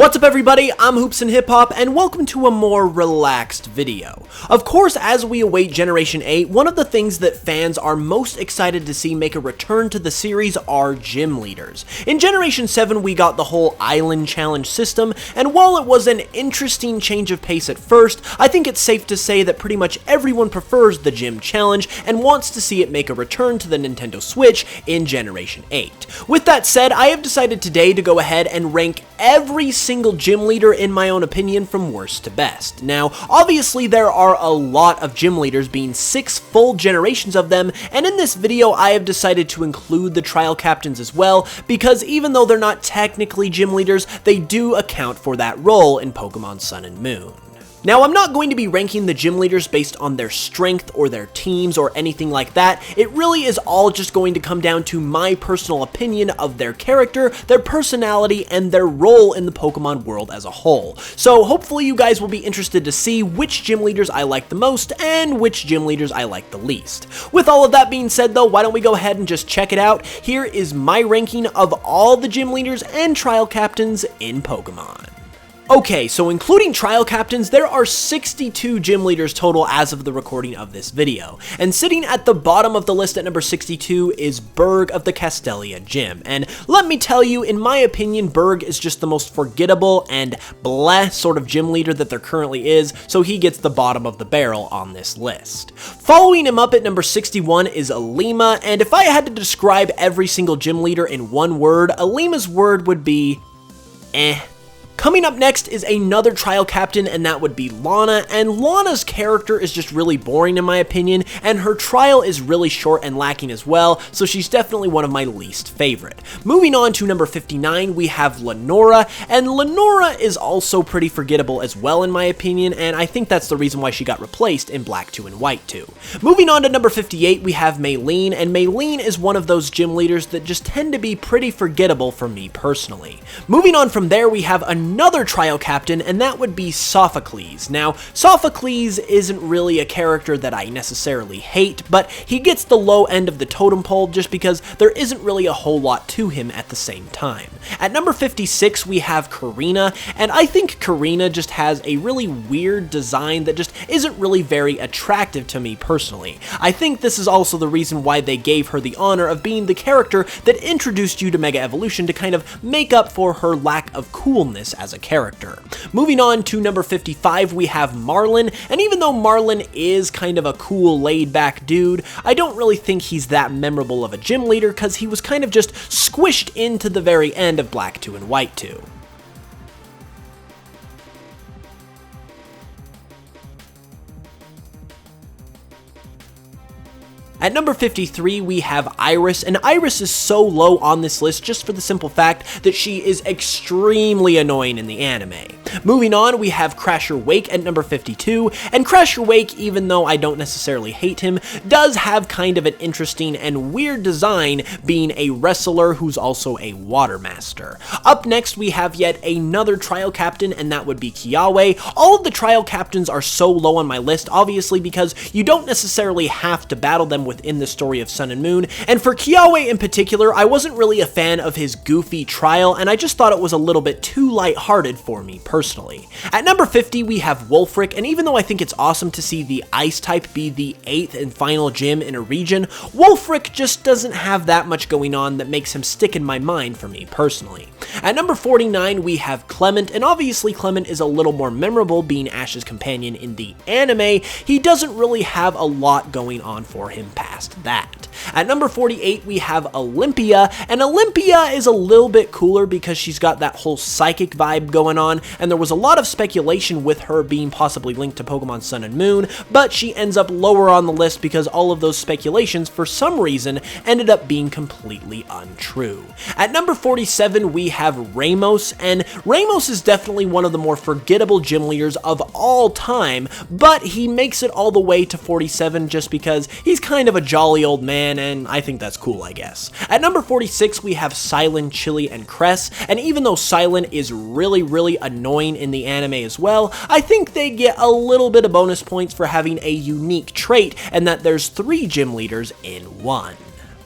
What's up everybody, I'm HoopsandHipHop and welcome to a more relaxed video. Of course, as we await Generation 8, one of the things that fans are most excited to see make a return to the series are gym leaders. In Generation 7 we got the whole island challenge system, and while it was an interesting change of pace at first, I think it's safe to say that pretty much everyone prefers the gym challenge and wants to see it make a return to the Nintendo Switch in Generation 8. With that said, I have decided today to go ahead and rank every single gym leader in my own opinion from worst to best. Now, obviously there are a lot of gym leaders, being 6 full generations of them, and in this video I have decided to include the trial captains as well, because even though they're not technically gym leaders, they do account for that role in Pokemon Sun and Moon. Now, I'm not going to be ranking the gym leaders based on their strength or their teams or anything like that. It really is all just going to come down to my personal opinion of their character, their personality, and their role in the Pokemon world as a whole. So hopefully you guys will be interested to see which gym leaders I like the most and which gym leaders I like the least. With all of that being said though, why don't we go ahead and just check it out. Here is my ranking of all the gym leaders and trial captains in Pokemon. Okay, so including trial captains, there are 62 gym leaders total as of the recording of this video. And sitting at the bottom of the list at number 62 is Berg of the Castelia Gym. And let me tell you, in my opinion, Berg is just the most forgettable and bleh sort of gym leader that there currently is, so he gets the bottom of the barrel on this list. Following him up at number 61 is Lima, and if I had to describe every single gym leader in one word, Lima's word would be eh. Coming up next is another trial captain, and that would be Lana, and Lana's character is just really boring in my opinion, and her trial is really short and lacking as well, so she's definitely one of my least favorite. Moving on to number 59, we have Lenora, and Lenora is also pretty forgettable as well in my opinion, and I think that's the reason why she got replaced in Black 2 and White 2. Moving on to number 58, we have Maylene, and Maylene is one of those gym leaders that just tend to be pretty forgettable for me personally. Moving on from there, we have another trial captain, and that would be Sophocles. Now, Sophocles isn't really a character that I necessarily hate, but he gets the low end of the totem pole just because there isn't really a whole lot to him at the same time. At number 56, we have Karina, and I think Karina just has a really weird design that just isn't really very attractive to me personally. I think this is also the reason why they gave her the honor of being the character that introduced you to Mega Evolution to kind of make up for her lack of coolness as a character. Moving on to number 55, we have Marlin, and even though Marlin is kind of a cool laid-back dude, I don't really think he's that memorable of a gym leader because he was kind of just squished into the very end of Black 2 and White 2. At number 53, we have Iris, and Iris is so low on this list just for the simple fact that she is extremely annoying in the anime. Moving on, we have Crasher Wake at number 52, and Crasher Wake, even though I don't necessarily hate him, does have kind of an interesting and weird design, being a wrestler who's also a water master. Up next, we have yet another trial captain, and that would be Kiawe. All of the trial captains are so low on my list, obviously, because you don't necessarily have to battle them within the story of Sun and Moon, and for Kiawe in particular, I wasn't really a fan of his goofy trial, and I just thought it was a little bit too lighthearted for me personally. At number 50, we have Wulfric, and even though I think it's awesome to see the Ice type be the 8th and final gym in a region, Wulfric just doesn't have that much going on that makes him stick in my mind for me personally. At number 49, we have Clement, and obviously Clement is a little more memorable being Ash's companion in the anime. He doesn't really have a lot going on for him past that. At number 48, we have Olympia, and Olympia is a little bit cooler because she's got that whole psychic vibe going on, and there was a lot of speculation with her being possibly linked to Pokemon Sun and Moon, but she ends up lower on the list because all of those speculations, for some reason, ended up being completely untrue. At number 47, we have Ramos, and Ramos is definitely one of the more forgettable gym leaders of all time, but he makes it all the way to 47 just because he's kind of a jolly old man, and I think that's cool, I guess. At number 46, we have Silent, Chili, and Cress, and even though Silent is really annoying in the anime as well, I think they get a little bit of bonus points for having a unique trait, and that there's 3 gym leaders in one.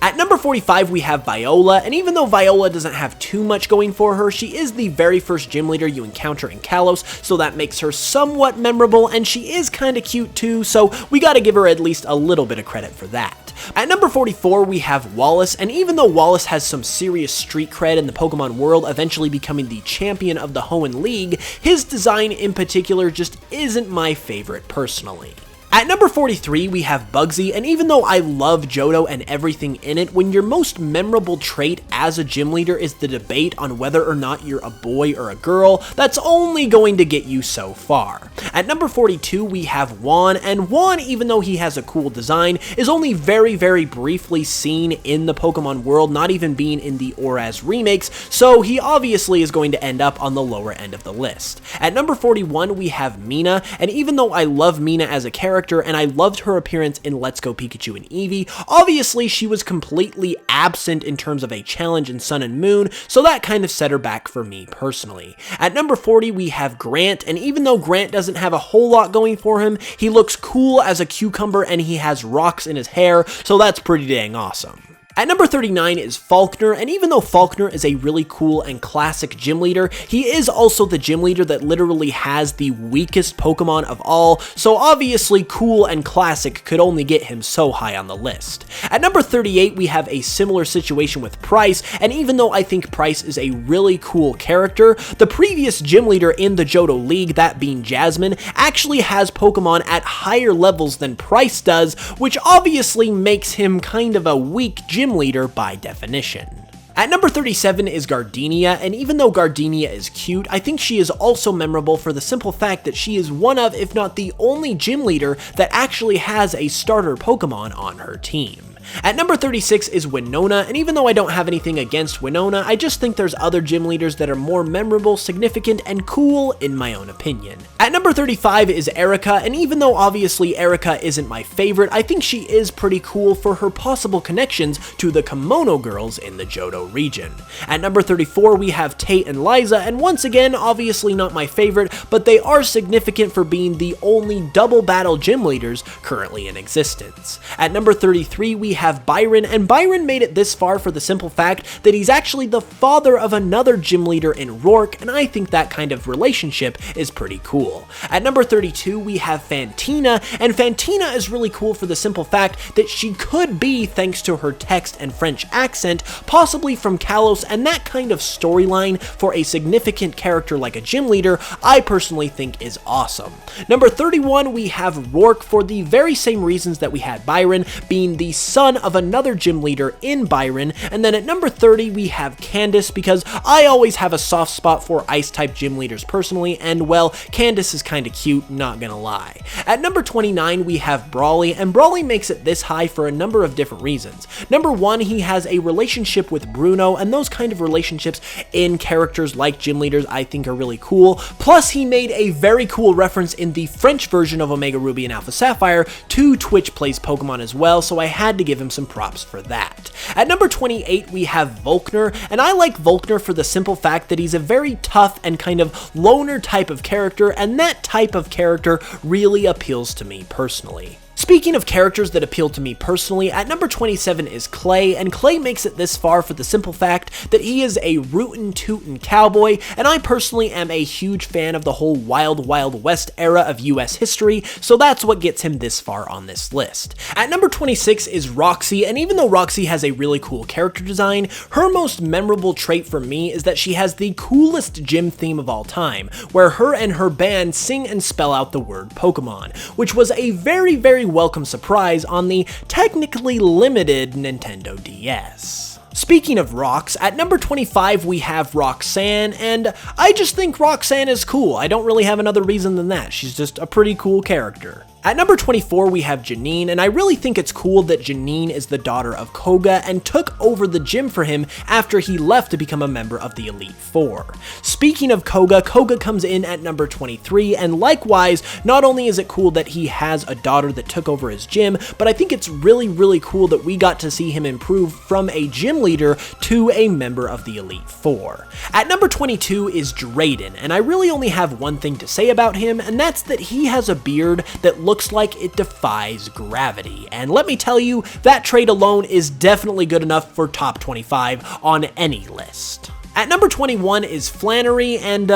At number 45, we have Biola, and even though Biola doesn't have too much going for her, she is the very first gym leader you encounter in Kalos, so that makes her somewhat memorable, and she is kinda cute too, so we gotta give her at least a little bit of credit for that. At number 44, we have Wallace, and even though Wallace has some serious street cred in the Pokemon world, eventually becoming the champion of the Hoenn League, his design in particular just isn't my favorite personally. At number 43, we have Bugsy, and even though I love Johto and everything in it, when your most memorable trait as a gym leader is the debate on whether or not you're a boy or a girl, that's only going to get you so far. At number 42, we have Juan, and Juan, even though he has a cool design, is only very briefly seen in the Pokemon world, not even being in the ORAS remakes, so he obviously is going to end up on the lower end of the list. At number 41, we have Mina, and even though I love Mina as a character, and I loved her appearance in Let's Go Pikachu and Eevee, obviously she was completely absent in terms of a challenge in Sun and Moon, so that kind of set her back for me personally. At number 40, we have Grant, and even though Grant doesn't have a whole lot going for him, he looks cool as a cucumber and he has rocks in his hair, so that's pretty dang awesome. At number 39 is Falkner, and even though Falkner is a really cool and classic gym leader, he is also the gym leader that literally has the weakest Pokemon of all, so obviously cool and classic could only get him so high on the list. At number 38, we have a similar situation with Price, and even though I think Price is a really cool character, the previous gym leader in the Johto League, that being Jasmine, actually has Pokemon at higher levels than Price does, which obviously makes him kind of a weak gym leader by definition. At number 37 is Gardenia, and even though Gardenia is cute, I think she is also memorable for the simple fact that she is one of, if not the only gym leader that actually has a starter Pokemon on her team. At number 36 is Winona, and even though I don't have anything against Winona, I just think there's other gym leaders that are more memorable, significant, and cool in my own opinion. At number 35 is Erica, and even though obviously Erica isn't my favorite, I think she is pretty cool for her possible connections to the Kimono girls in the Johto region. At number 34, we have Tate and Liza, and once again, obviously not my favorite, but they are significant for being the only double battle gym leaders currently in existence. At number 33, we have Byron, and Byron made it this far for the simple fact that he's actually the father of another gym leader in Rourke, and I think that kind of relationship is pretty cool. At number 32, we have Fantina, and Fantina is really cool for the simple fact that she could be, thanks to her text and French accent, possibly from Kalos, and that kind of storyline for a significant character like a gym leader, I personally think is awesome. Number 31, we have Rourke for the very same reasons that we had Byron, being the son of another gym leader in Byron, and then at number 30 we have Candace, because I always have a soft spot for ice type gym leaders personally, and well, Candace is kinda cute, not gonna lie. At number 29 we have Brawly, and Brawly makes it this high for a number of different reasons. Number one, he has a relationship with Bruno, and those kind of relationships in characters like gym leaders I think are really cool, plus he made a very cool reference in the French version of Omega Ruby and Alpha Sapphire to Twitch Plays Pokemon as well, so I had to give him some props for that. At number 28, we have Volkner, and I like Volkner for the simple fact that he's a very tough and kind of loner type of character, and that type of character really appeals to me personally. Speaking of characters that appeal to me personally, at number 27 is Clay, and Clay makes it this far for the simple fact that he is a rootin' tootin' cowboy, and I personally am a huge fan of the whole Wild Wild West era of US history, so that's what gets him this far on this list. At number 26 is Roxy, and even though Roxy has a really cool character design, her most memorable trait for me is that she has the coolest gym theme of all time, where her and her band sing and spell out the word Pokemon, which was a very welcome surprise on the technically limited Nintendo DS. Speaking of rocks, at number 25 we have Roxanne, and I just think Roxanne is cool. I don't really have another reason than that. She's just a pretty cool character. At number 24, we have Janine, and I really think it's cool that Janine is the daughter of Koga and took over the gym for him after he left to become a member of the Elite Four. Speaking of Koga, Koga comes in at number 23, and likewise, not only is it cool that he has a daughter that took over his gym, but I think it's really cool that we got to see him improve from a gym leader to a member of the Elite Four. At number 22 is Drayden, and I really only have one thing to say about him, and that's that he has a beard that looks looks like it defies gravity. And let me tell you, that trait alone is definitely good enough for top 25 on any list. At number 21 is Flannery, and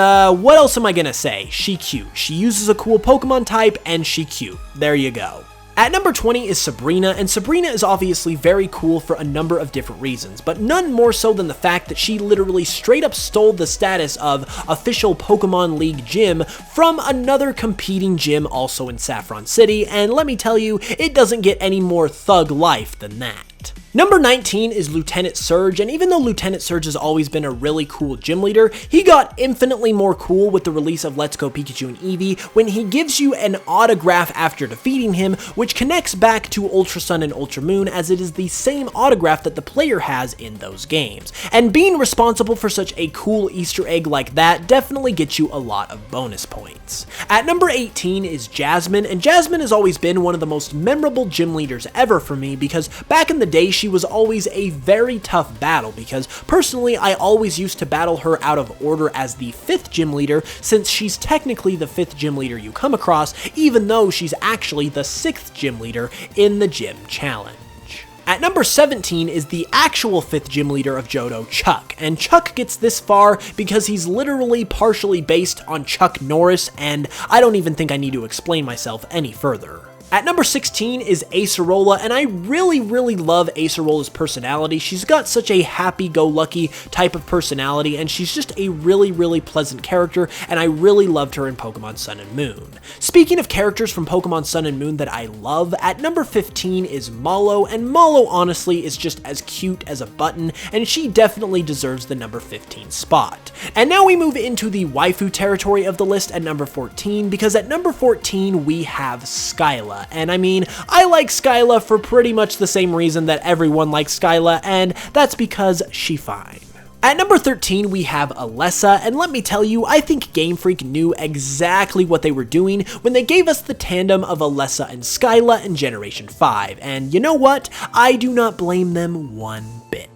what else am I gonna say? She cute. She uses a cool Pokemon type, and she cute. There you go. At number 20 is Sabrina, and Sabrina is obviously very cool for a number of different reasons, but none more so than the fact that she literally straight up stole the status of official Pokemon League gym from another competing gym also in Saffron City, and let me tell you, it doesn't get any more thug life than that. Number 19 is Lieutenant Serge, and even though Lieutenant Serge has always been a really cool gym leader, he got infinitely more cool with the release of Let's Go Pikachu and Eevee when he gives you an autograph after defeating him, which connects back to Ultra Sun and Ultra Moon as it is the same autograph that the player has in those games. And being responsible for such a cool Easter egg like that definitely gets you a lot of bonus points. At number 18 is Jasmine, and Jasmine has always been one of the most memorable gym leaders ever for me because back in the day she was always a very tough battle because personally I always used to battle her out of order as the 5th gym leader since she's technically the 5th gym leader you come across even though she's actually the 6th gym leader in the gym challenge. At number 17 is the actual 5th gym leader of Johto, Chuck, and Chuck gets this far because he's literally partially based on Chuck Norris, and I don't even think I need to explain myself any further. At number 16 is Acerola, and I really love Acerola's personality. She's got such a happy-go-lucky type of personality, and she's just a really pleasant character, and I really loved her in Pokemon Sun and Moon. Speaking of characters from Pokemon Sun and Moon that I love, at number 15 is Mallow, and Mallow honestly is just as cute as a button, and she definitely deserves the number 15 spot. And now we move into the waifu territory of the list at number 14, because at number 14 we have Skyla. And I mean, I like Skyla for pretty much the same reason that everyone likes Skyla, and that's because she's fine. At number 13, we have Alessa, and let me tell you, I think Game Freak knew exactly what they were doing when they gave us the tandem of Alessa and Skyla in Generation 5, and you know what? I do not blame them one bit.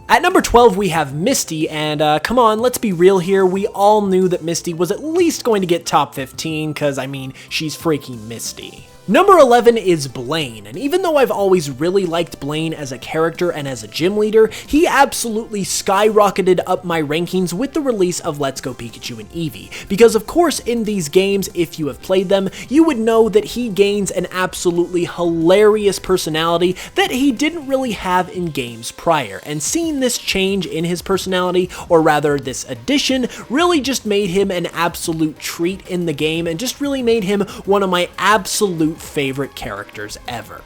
At number 12, we have Misty, and come on, let's be real here, we all knew that Misty was at least going to get top 15, because, I mean, she's freaking Misty. Number 11 is Blaine, and even though I've always really liked Blaine as a character and as a gym leader, he absolutely skyrocketed up my rankings with the release of Let's Go Pikachu and Eevee, because of course in these games, if you have played them, you would know that he gains an absolutely hilarious personality that he didn't really have in games prior, and seeing this change in his personality, or rather this addition, really just made him an absolute treat in the game and just really made him one of my absolute favorite characters ever.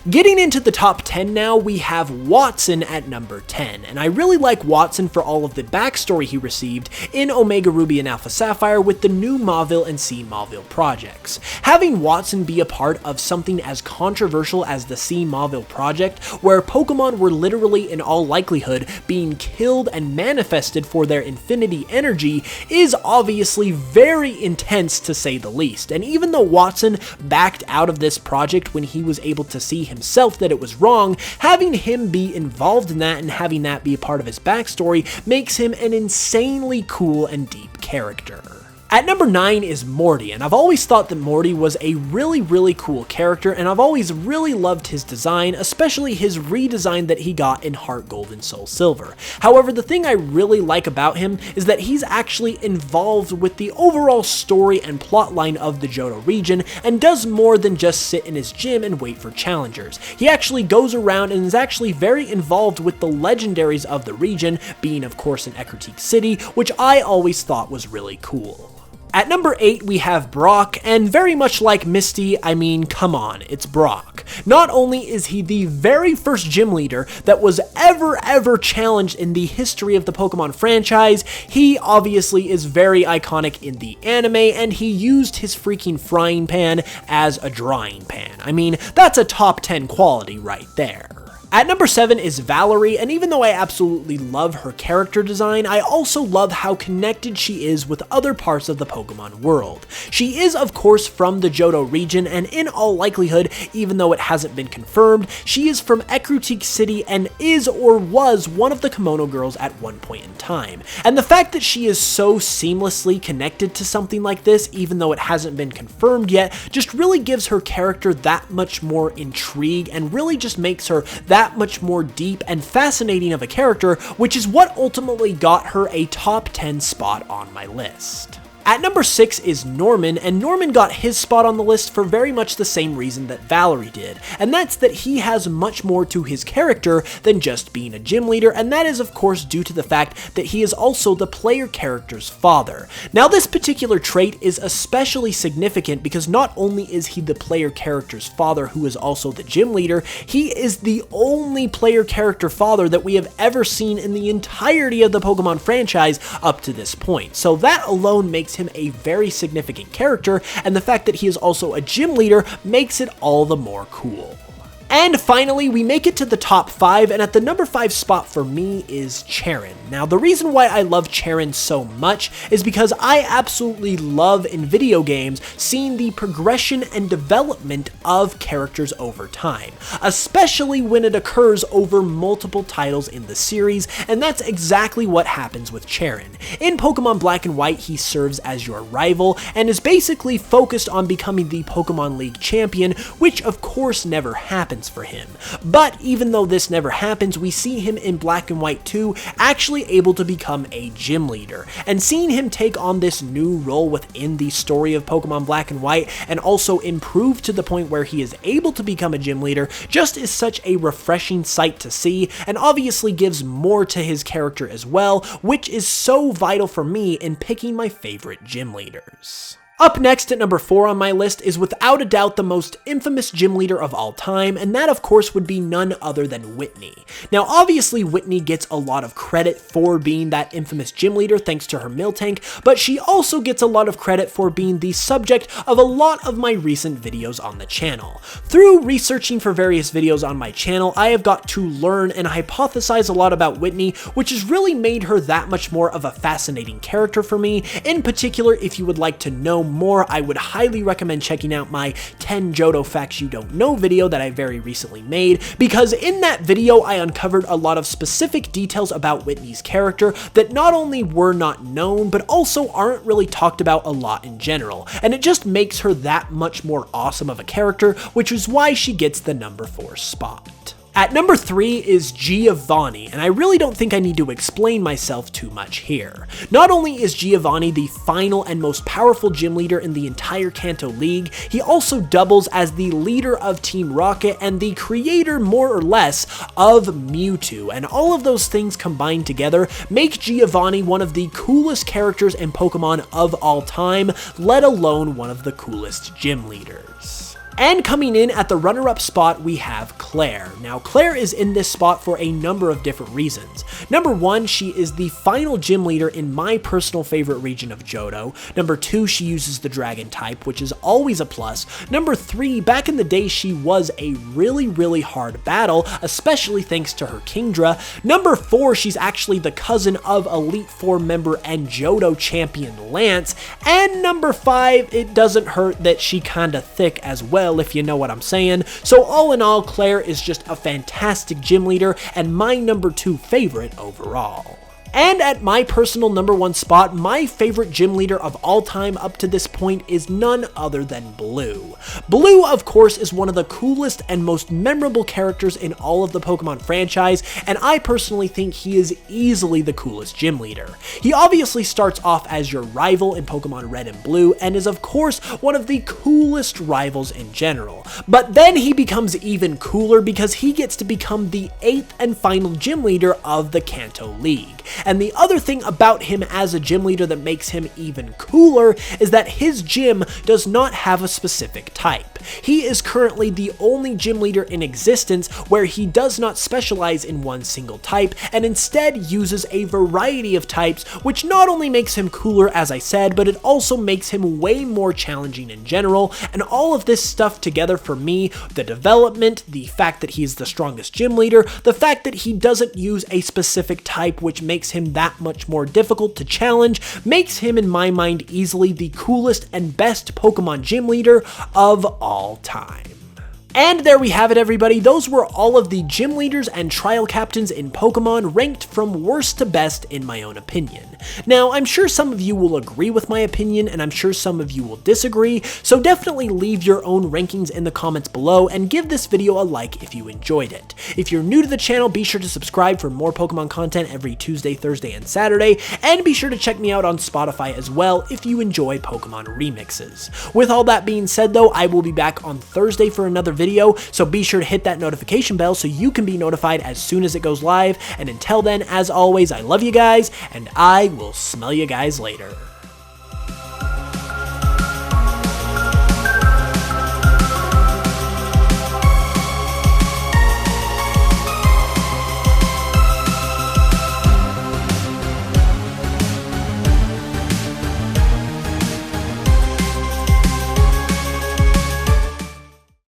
Getting into the top 10 now, we have Watson at number 10, and I really like Watson for all of the backstory he received in Omega Ruby and Alpha Sapphire with the new Mauville and C Mauville projects. Having Watson be a part of something as controversial as the C Mauville project, where Pokemon were literally in all likelihood being killed and manifested for their infinity energy, is obviously very intense to say the least, and even though Watson backed out of this project when he was able to see himself that it was wrong, having him be involved in that and having that be a part of his backstory makes him an insanely cool and deep character. At number 9 is Morty, and I've always thought that Morty was a really cool character, and I've always really loved his design, especially his redesign that he got in Heart Gold and Soul Silver. However, the thing I really like about him is that he's actually involved with the overall story and plotline of the Johto region, and does more than just sit in his gym and wait for challengers. He actually goes around and is actually very involved with the legendaries of the region, being of course in Ecruteak City, which I always thought was really cool. At number 8, we have Brock, and very much like Misty, I mean, come on, it's Brock. Not only is he the very first gym leader that was ever challenged in the history of the Pokemon franchise, he obviously is very iconic in the anime, and he used his freaking frying pan as a drying pan. I mean, that's a top 10 quality right there. At number 7 is Valerie, and even though I absolutely love her character design, I also love how connected she is with other parts of the Pokemon world. She is of course from the Johto region, and in all likelihood, even though it hasn't been confirmed, she is from Ecruteak City and is or was one of the Kimono Girls at one point in time. And the fact that she is so seamlessly connected to something like this, even though it hasn't been confirmed yet, just really gives her character that much more intrigue and really just makes her that much more deep and fascinating of a character, which is what ultimately got her a top 10 spot on my list. At number 6 is Norman, and Norman got his spot on the list for very much the same reason that Valerie did, and that's that he has much more to his character than just being a gym leader, and that is of course due to the fact that he is also the player character's father. Now this particular trait is especially significant because not only is he the player character's father who is also the gym leader, he is the only player character father that we have ever seen in the entirety of the Pokemon franchise up to this point. So that alone makes him a very significant character, and the fact that he is also a gym leader makes it all the more cool. And finally, we make it to the top 5, and at the number 5 spot for me is Cheren. Now, the reason why I love Cheren so much is because I absolutely love in video games seeing the progression and development of characters over time, especially when it occurs over multiple titles in the series, and that's exactly what happens with Cheren. In Pokemon Black and White, he serves as your rival and is basically focused on becoming the Pokemon League champion, which of course never happens for him. But even though this never happens, we see him in Black and White 2 actually able to become a gym leader, and seeing him take on this new role within the story of Pokemon Black and White and also improve to the point where he is able to become a gym leader just is such a refreshing sight to see, and obviously gives more to his character as well, which is so vital for me in picking my favorite gym leaders. Up next at number 4 on my list is without a doubt the most infamous gym leader of all time, and that of course would be none other than Whitney. Now obviously Whitney gets a lot of credit for being that infamous gym leader thanks to her Miltank, but she also gets a lot of credit for being the subject of a lot of my recent videos on the channel. Through researching for various videos on my channel, I have got to learn and hypothesize a lot about Whitney, which has really made her that much more of a fascinating character for me. In particular, if you would like to know more, I would highly recommend checking out my 10 Johto Facts You Don't Know video that I very recently made, because in that video I uncovered a lot of specific details about Whitney's character that not only were not known, but also aren't really talked about a lot in general, and it just makes her that much more awesome of a character, which is why she gets the number 4 spot. At number 3 is Giovanni, and I really don't think I need to explain myself too much here. Not only is Giovanni the final and most powerful gym leader in the entire Kanto League, he also doubles as the leader of Team Rocket and the creator, more or less, of Mewtwo, and all of those things combined together make Giovanni one of the coolest characters in Pokemon of all time, let alone one of the coolest gym leaders. And coming in at the runner-up spot, we have Claire. Now, Claire is in this spot for a number of different reasons. Number 1, she is the final gym leader in my personal favorite region of Johto. Number 2, she uses the dragon type, which is always a plus. Number 3, back in the day, she was a really hard battle, especially thanks to her Kingdra. Number 4, she's actually the cousin of Elite Four member and Johto champion Lance. And number 5, it doesn't hurt that she kinda thick as well, if you know what I'm saying. So all in all, Claire is just a fantastic gym leader and my number 2 favorite overall. And at my personal number 1 spot, my favorite gym leader of all time up to this point is none other than Blue. Blue, of course, is one of the coolest and most memorable characters in all of the Pokemon franchise, and I personally think he is easily the coolest gym leader. He obviously starts off as your rival in Pokemon Red and Blue, and is of course one of the coolest rivals in general. But then he becomes even cooler because he gets to become the 8th and final gym leader of the Kanto League. And the other thing about him as a gym leader that makes him even cooler is that his gym does not have a specific type. He is currently the only gym leader in existence where he does not specialize in one single type and instead uses a variety of types, which not only makes him cooler as I said, but it also makes him way more challenging in general. And all of this stuff together for me, the development, the fact that he is the strongest gym leader, the fact that he doesn't use a specific type which makes him that much more difficult to challenge, makes him in my mind easily the coolest and best Pokemon gym leader of all time. And there we have it, everybody. Those were all of the gym leaders and trial captains in Pokemon ranked from worst to best in my own opinion. Now, I'm sure some of you will agree with my opinion, and I'm sure some of you will disagree, so definitely leave your own rankings in the comments below and give this video a like if you enjoyed it. If you're new to the channel, be sure to subscribe for more Pokemon content every Tuesday, Thursday, and Saturday, and be sure to check me out on Spotify as well if you enjoy Pokemon remixes. With all that being said though, I will be back on Thursday for another video, so be sure to hit that notification bell so you can be notified as soon as it goes live, and until then, as always, I love you guys, and I will smell you guys later.